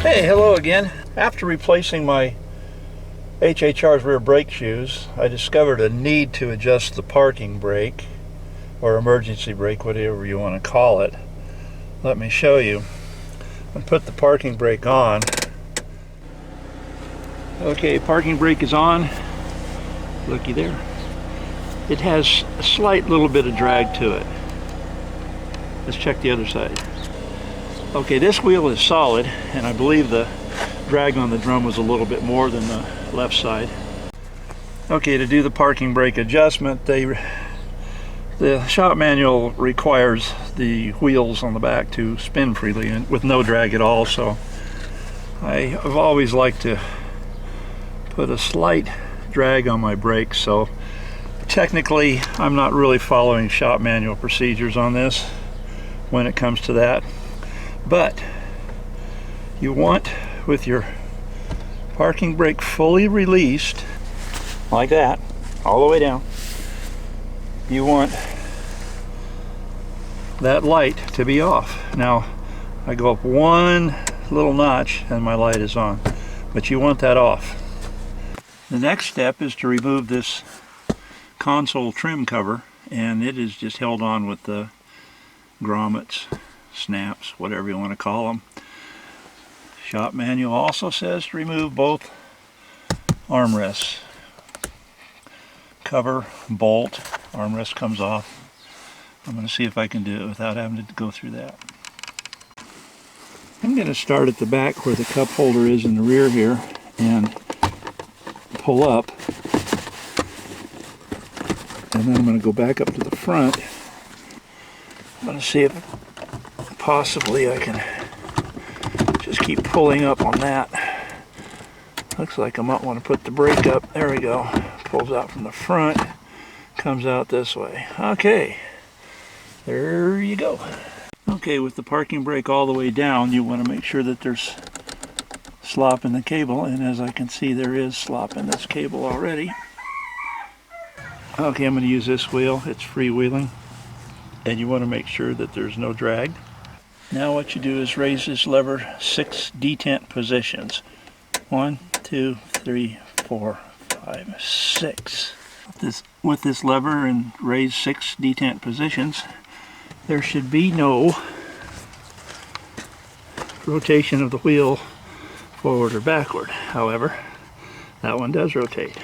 Hey, hello again. After replacing my HHR's rear brake shoes, I discovered a need to adjust the parking brake, or emergency brake, whatever you want to call it. Let me show you. I put the parking brake on. Okay, parking brake is on. Looky there. It has a slight little bit of drag to it. Let's check the other side. Okay, this wheel is solid, and I believe the drag on the drum was a little bit more than the left side. Okay, to do the parking brake adjustment, the shop manual requires the wheels on the back to spin freely and with no drag at all, so I've always liked to put a slight drag on my brakes. So technically I'm not really following shop manual procedures on this when it comes to that. But you want, with your parking brake fully released, like that, all the way down, you want that light to be off. Now, I go up one little notch and my light is on, but you want that off. The next step is to remove this console trim cover, and it is just held on with the grommets, snaps, whatever you want to call them. Shop manual also says to remove both armrests. Cover, bolt, armrest comes off. I'm going to see if I can do it without having to go through that. I'm going to start at the back where the cup holder is in the rear here and pull up. And then I'm going to go back up to the front. I'm going to see if possibly I can just keep pulling up on that. Looks like I might want to put the brake up. There we go. Pulls out from the front, comes out this way. Okay, there you go. Okay, with the parking brake all the way down, you want to make sure that there's slop in the cable, and as I can see, there is slop in this cable already. Okay, I'm going to use this wheel. It's freewheeling, and you want to make sure that there's no drag. Now what you do is raise this lever 6 detent positions. 1, 2, 3, 4, 5, 6. With this lever and raise 6 detent positions, there should be no rotation of the wheel forward or backward. However, that one does rotate.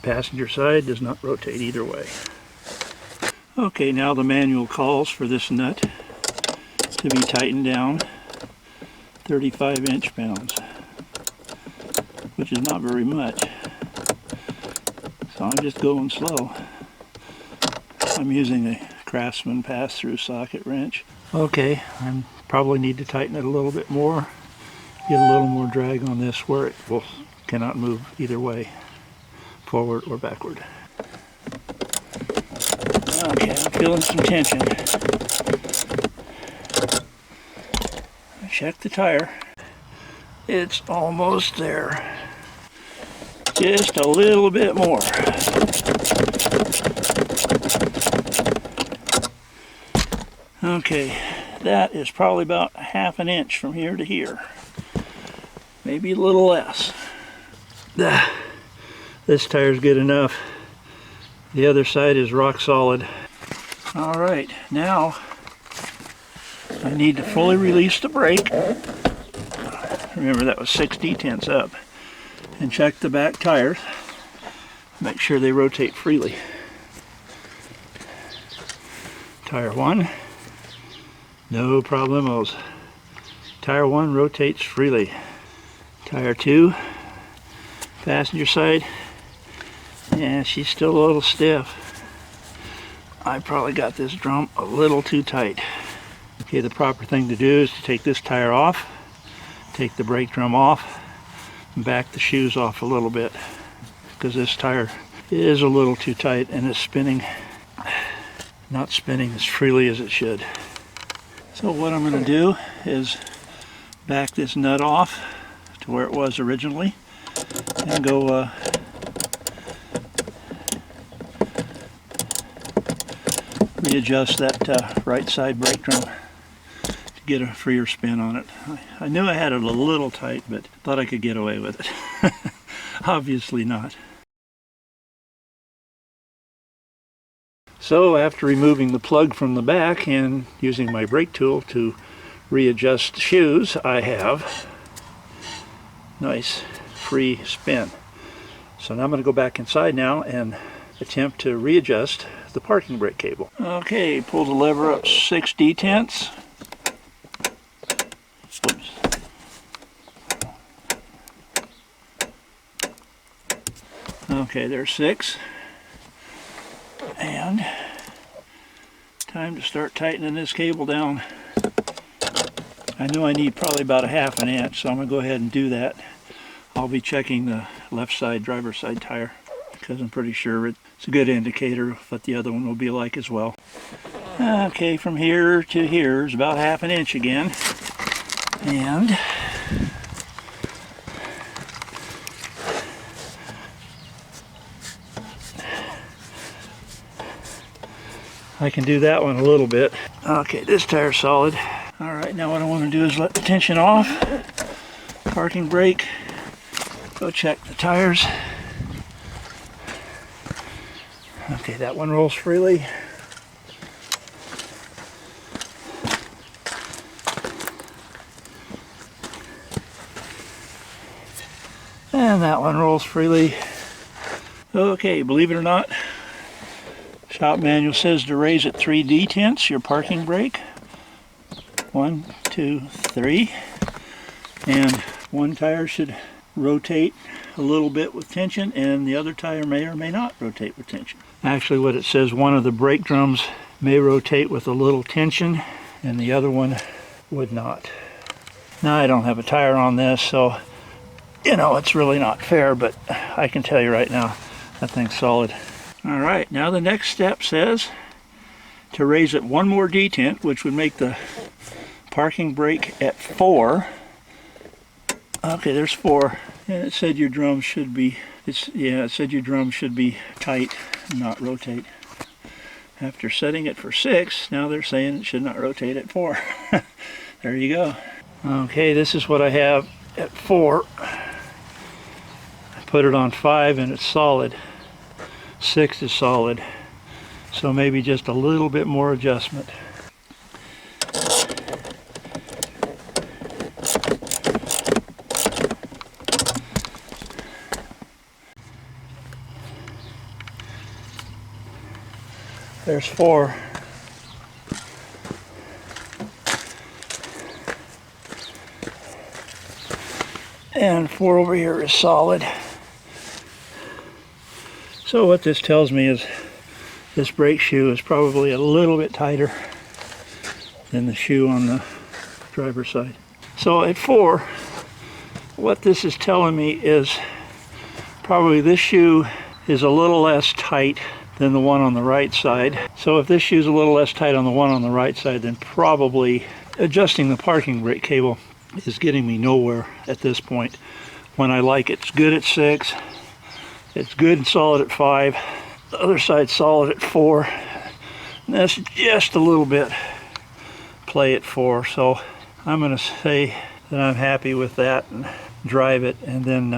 Passenger side does not rotate either way. Okay, now the manual calls for this nut to be tightened down 35 inch-pounds, which is not very much. So I'm just going slow. I'm using a Craftsman pass-through socket wrench. Okay, I probably need to tighten it a little bit more, get a little more drag on this where it cannot move either way, forward or backward. Okay, I'm feeling some tension. Check the tire. It's almost there. Just a little bit more. Okay, that is probably about ½ an inch from here to here. Maybe a little less. This tire's good enough. The other side is rock solid. All right, now I need to fully release the brake. Remember, that was 6 detents up. And check the back tires. Make sure they rotate freely. Tire 1, no problemos. Tire 1 rotates freely. Tire 2, passenger side, yeah, she's still a little stiff. I probably got this drum a little too tight. Okay, the proper thing to do is to take this tire off, take the brake drum off, and back the shoes off a little bit, because this tire is a little too tight and it's spinning, not spinning as freely as it should. So what I'm going to do is back this nut off to where it was originally and go readjust that right side brake drum to get a freer spin on it. I knew I had it a little tight, but thought I could get away with it. Obviously not. So after removing the plug from the back and using my brake tool to readjust the shoes, I have nice free spin. So now I'm going to go back inside now and attempt to readjust the parking brake cable. Okay, pull the lever up 6 D-tenths. Oops. Okay, there's 6. And time to start tightening this cable down. I know I need probably about a 1/2 inch, so I'm going to go ahead and do that. I'll be checking the left side driver's side tire because I'm pretty sure it's a good indicator of what the other one will be like as well. Okay, from here to here is about 1/2 inch again. And I can do that one a little bit. Okay, this tire's solid. All right, now what I want to do is let the tension off. Parking brake. Go check the tires. Okay, that one rolls freely. And that one rolls freely. Okay, believe it or not, shop manual says to raise it 3 D-tenths, your parking brake. 1, 2, 3. And one tire should rotate a little bit with tension, and the other tire may or may not rotate with tension. Actually, what it says, one of the brake drums may rotate with a little tension, and the other one would not. Now, I don't have a tire on this, so, you know, it's really not fair, but I can tell you right now, that thing's solid. All right, now the next step says to raise it 1 more D-tenth, which would make the parking brake at 4. Okay, there's 4. And it said your drum should be, it said your drum should be tight and not rotate. After setting it for 6, now they're saying it should not rotate at 4. There you go. Okay, this is what I have at 4. I put it on 5 and it's solid. 6 is solid. So maybe just a little bit more adjustment. There's 4. And 4 over here is solid. So what this tells me is this brake shoe is probably a little bit tighter than the shoe on the driver's side. So at 4, what this is telling me is probably this shoe is a little less tight than the one on the right side. So if this shoe's a little less tight on the one on the right side, then probably adjusting the parking brake cable is getting me nowhere at this point. When I like it, it's good at 6, it's good and solid at 5, the other side's solid at 4, and that's just a little bit play at 4. So I'm going to say that I'm happy with that and drive it, and then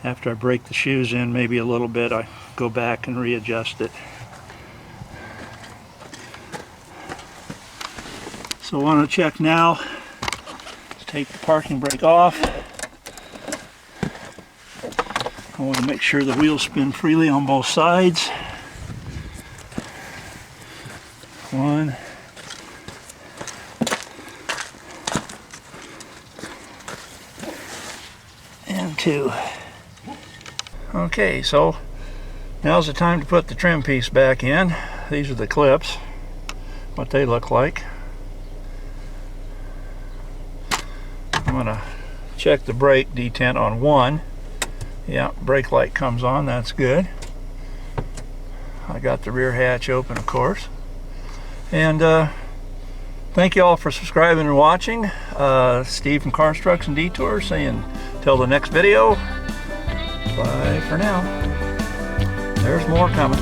after I break the shoes in maybe a little bit, I go back and readjust it. So I want to check now. Let's take the parking brake off. I want to make sure the wheels spin freely on both sides. 1. And 2. Okay, so now's the time to put the trim piece back in. These are the clips, what they look like. I'm gonna check the brake detent on 1. Yeah, brake light comes on, that's good. I got the rear hatch open, of course. And thank you all for subscribing and watching. Steve from Car Instructs and Detours saying till the next video, bye for now. There's more coming.